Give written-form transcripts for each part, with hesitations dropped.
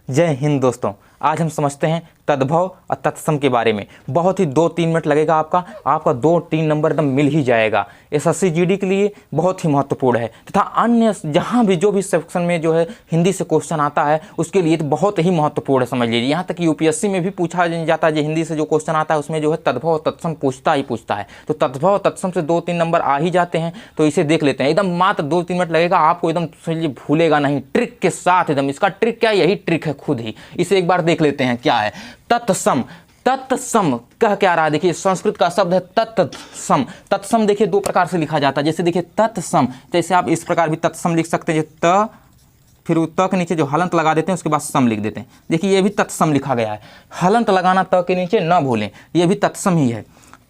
जय हिंद दोस्तों। आज हम समझते हैं तद्भव और तत्सम के बारे में। बहुत ही 2-3 मिनट लगेगा, आपका 2-3 नंबर एकदम मिल ही जाएगा। एसएससी जीडी के लिए बहुत ही महत्वपूर्ण है तथा अन्य जहाँ भी जो भी सेक्शन में जो है हिंदी से क्वेश्चन आता है उसके लिए तो बहुत ही महत्वपूर्ण है, समझ लीजिए। यहाँ तक यूपीएससी में भी पूछा जाता है, जो हिंदी से जो क्वेश्चन आता है उसमें जो है तद्भव और तत्सम पूछता है। तो तद्भव और तत्सम से 2-3 नंबर आ ही जाते हैं, तो इसे देख लेते हैं। एकदम मात्र 2-3 मिनट लगेगा, आपको एकदम समझिए भूलेगा नहीं, ट्रिक के साथ एकदम। इसका ट्रिक क्या है? यही ट्रिक है खुद ही। इसे एक बार देख लेते हैं क्या है। तत्सम, तत्सम कह क्या रहा है? देखिए संस्कृत का शब्द है तत्सम। तत्सम देखिए 2 प्रकार से लिखा जाता है। जैसे देखिए तत्सम, जैसे आप इस प्रकार भी तत्सम लिख सकते हैं, त फिर त के नीचे जो हलंत लगा देते हैं उसके बाद सम लिख देते हैं। देखिए ये भी तत्सम लिखा गया है, हलंत लगाना त के नीचे न भूलें, ये भी तत्सम ही है।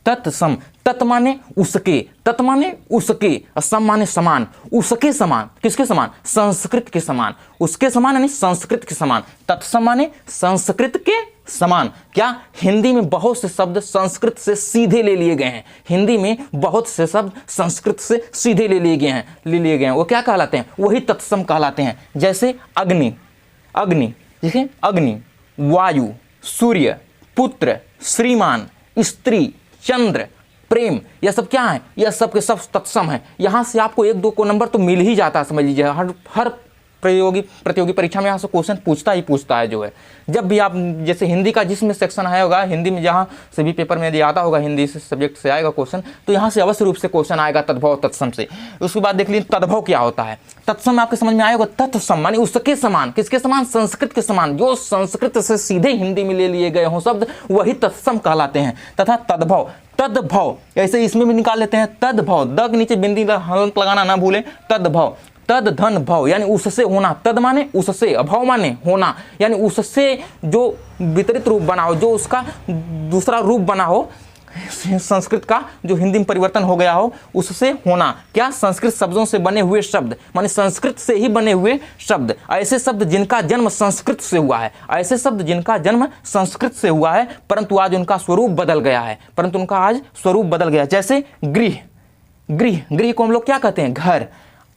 तत्सम, तत् माने उसके, तत् माने उसके, सम माने समान। उसके समान, किसके समान? संस्कृत के समान। उसके समान यानी संस्कृत के समान। तत्सम माने संस्कृत के समान। क्या? हिंदी में बहुत से शब्द संस्कृत से सीधे ले लिए गए हैं। हिंदी में बहुत से शब्द संस्कृत से सीधे ले लिए गए हैं। वो क्या कहलाते हैं? वही तत्सम कहलाते हैं। जैसे अग्नि, अग्नि देखिए, अग्नि, वायु, सूर्य, पुत्र, श्रीमान, स्त्री, चंद्र, प्रेम, यह सब क्या है? यह सब के सब तत्सम है। यहाँ से आपको 1-2 को नंबर तो मिल ही जाता है, समझ लीजिए। हर प्रतियोगी परीक्षा में यहाँ से क्वेश्चन पूछता है जो है। जब भी आप जैसे हिंदी का जिसमें सेक्शन आया होगा, हिंदी में जहाँ सभी पेपर में यदि आता होगा, हिंदी से सब्जेक्ट से आएगा क्वेश्चन, तो यहाँ से अवश्य रूप से क्वेश्चन आएगा तद्भव तत्सम से। उसके बाद देख लीजिए तद्भव क्या होता है। तत्सम आपके समझ में आएगा। तत्सम माने उसके समान, किसके समान? संस्कृत के समान। जो संस्कृत से सीधे हिंदी में ले लिए गए हों शब्द, वही तत्सम कहलाते हैं। तथा तद्भव, तद्भव ऐसे इसमें भी निकाल लेते हैं। तद्भव, द के नीचे बिंदी हलंत लगाना ना भूलें। तद्भव, तद धन भव यानी उससे होना। तद माने उससे, अभव माने होना, यानी उससे जो वितरित रूप बना हो, जो उसका दूसरा रूप बना हो, संस्कृत का जो हिंदी में परिवर्तन हो गया हो, उससे होना। क्या? संस्कृत शब्दों से बने हुए शब्द, माने संस्कृत से ही बने हुए शब्द। ऐसे शब्द जिनका जन्म संस्कृत से हुआ है, ऐसे शब्द जिनका जन्म संस्कृत से हुआ है, परंतु आज उनका स्वरूप बदल गया है। जैसे गृह, गृह को हम लोग क्या कहते हैं? घर।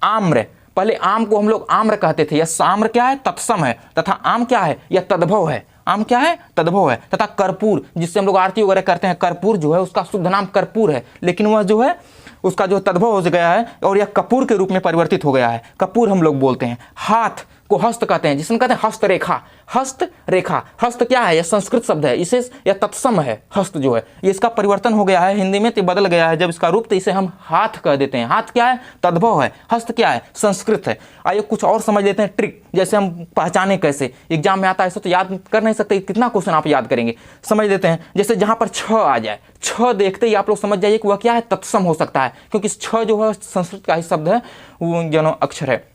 आम्र, पहले आम को हम लोग आम्र कहते थे, यह आम्र क्या है? तत्सम है। तथा आम क्या है? यह तद्भव है। आम क्या है? तद्भव है। तथा कर्पूर, जिससे हम लोग आरती वगैरह करते हैं, कर्पूर जो है उसका शुद्ध नाम कर्पूर है, लेकिन वह जो है उसका जो तद्भव हो गया है और यह कपूर के रूप में परिवर्तित हो गया है। कपूर हम लोग बोलते हैं। हाथ को हस्त कहते हैं, जिसमें कहते हैं हस्तरेखा। हस्तरेखा, हस्त क्या है? यह संस्कृत शब्द है, इसे यह तत्सम है। हस्त जो है ये इसका परिवर्तन हो गया है हिंदी में, तो बदल गया है जब इसका रूप, तो इसे हम हाथ कह देते हैं। हाथ क्या है? तद्भव है। हस्त क्या है? संस्कृत है। आइए कुछ और समझ लेते हैं ट्रिक, जैसे हम पहचाने कैसे। एग्जाम में आता है ऐसा तो याद कर नहीं सकते, कितना क्वेश्चन आप याद करेंगे। समझ लेते हैं, जैसे जहां पर छ आ जाए, छ देखते ही आप लोग समझ जाइए कि वह क्या है? तत्सम हो सकता है, क्योंकि छ जो है संस्कृत का ही शब्द है, वो जनो अक्षर है।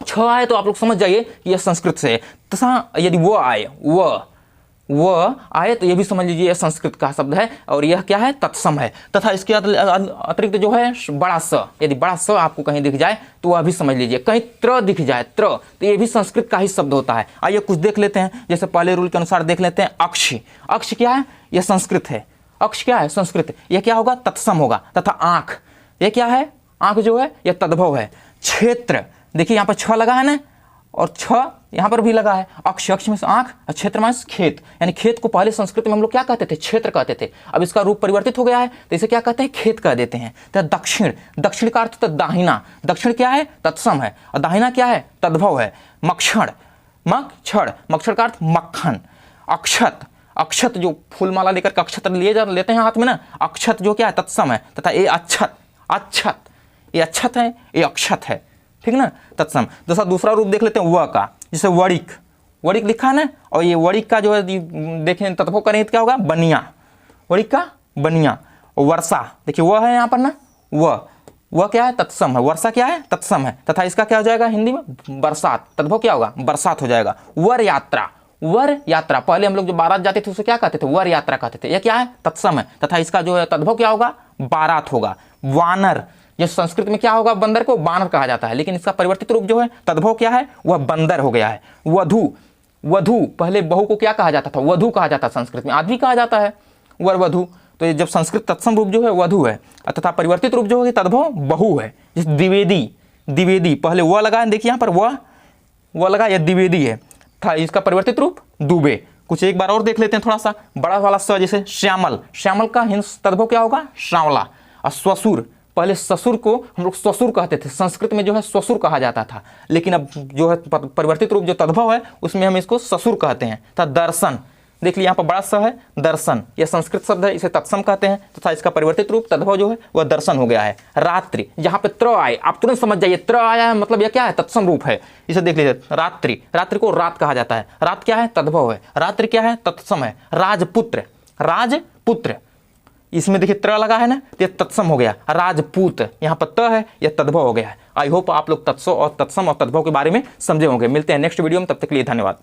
छ आए तो आप लोग समझ जाइए कि यह संस्कृत से है। तथा यदि वो आए, वो आए तो यह भी समझ लीजिए यह संस्कृत का शब्द है और यह क्या है? तत्सम है। तथा इसके अतिरिक्त जो है बड़ा स, यदि बड़ा स आपको कहीं दिख जाए तो वह भी समझ लीजिए। कहीं त्र दिख जाए, त्र, तो यह भी संस्कृत का ही शब्द होता है। आइए कुछ देख लेते हैं, जैसे पहले रूल के अनुसार देख लेते हैं। अक्ष, अक्ष क्या है? यह संस्कृत है। अक्ष क्या है? संस्कृत। यह क्या होगा? तत्सम होगा। तथा आंख, यह क्या है? आंख जो है यह तद्भव है। क्षेत्र, देखिए यहाँ पर छ लगा है ना, और छ यहाँ पर भी लगा है। अक्ष, अक्ष में आंख, क्षेत्र में खेत, यानी खेत को पहले संस्कृत में हम लोग क्या कहते थे? क्षेत्र कहते थे। अब इसका रूप परिवर्तित हो गया है तो इसे क्या कहते हैं? खेत कह देते हैं। तो दक्षिण, दक्षिण का अर्थ तो दाहिना। दक्षिण क्या है? तत्सम है। और दाहिना क्या है? तद्भव है। मक्षण, मक्षण का अर्थ मक्खन। अक्षत, अक्षत जो फूलमाला लेकर अक्षत लेते हैं हाथ में ना, अक्षत जो क्या है? तत्सम है। तथा ये अक्षत, ये अक्षत है, ये अक्षत है, ठीक ना? तत्सम। दूसरा रूप देख लेते हैं व का, जैसे वणिक, वणिक लिखा है ना, और ये वणिक का जो है देखें तत्भव करें तो क्या होगा? बनिया, वणिक का बनिया। और वर्षा, देखिए वह है यहाँ पर ना, वह क्या है? तत्सम है। वर्षा क्या है? तत्सम है। तथा इसका क्या हो जाएगा हिंदी में? बरसात। तद्भव क्या होगा? बरसात हो जाएगा। वर यात्रा, वर यात्रा, पहले हम लोग जो बारात जाते थे उसे क्या कहते थे? वर यात्रा कहते थे। यह क्या है? तत्सम है। तथा इसका जो है तद्भव क्या होगा? बारात होगा। वानर, ये संस्कृत में क्या होगा? बंदर को बानर कहा जाता है, लेकिन इसका परिवर्तित रूप जो है तद्भव क्या है? वह बंदर हो गया है। वधू, वधू, पहले बहू को क्या कहा जाता था? वधू कहा जाता है। संस्कृत में आदमी कहा जाता है, वर वधू। तो ये जब संस्कृत तत्सम रूप जो है वधू है, तथा परिवर्तित रूप जो है तद्भव बहु है। जैसे द्विवेदी, द्विवेदी, पहले वह लगा है, देखिए यहाँ पर वह लगा, यह द्विवेदी है। था इसका परिवर्तित रूप दुबे। कुछ एक बार और देख लेते हैं थोड़ा सा बड़ा वाला स, जैसे श्यामल, श्यामल का हिंस तद्भव क्या होगा, श्यामला। और स्वसुर, पहले ससुर को हम लोग स्वसुर कहते थे, संस्कृत में जो है स्वसुर कहा जाता था, लेकिन अब जो है परिवर्तित रूप जो तद्भव है उसमें हम इसको ससुर कहते हैं। तथा दर्शन, देख लिया यहाँ पर बड़ा स है, दर्शन, यह संस्कृत शब्द है, इसे तत्सम कहते हैं तथा इसका परिवर्तित रूप तद्भव जो है वह दर्शन हो गया है। रात्रि, यहाँ पे त्र आए, आप तुरंत समझ जाइए त्र आया है मतलब यह क्या है, तत्सम रूप है। इसे देख लीजिए, रात्रि, रात्रि को रात कहा जाता है, रात क्या है, तद्भव है, रात्रि क्या है, तत्सम है। राजपुत्र, राजपुत्र, इसमें देखिए त्र लगा है ना, तो यह तत्सम हो गया। राजपूत, यहाँ पर त है, यह तद्भव हो गया है। आई होप आप लोग तत्सम और तद्भव के बारे में समझे होंगे। मिलते हैं नेक्स्ट वीडियो में, तब तक के लिए धन्यवाद।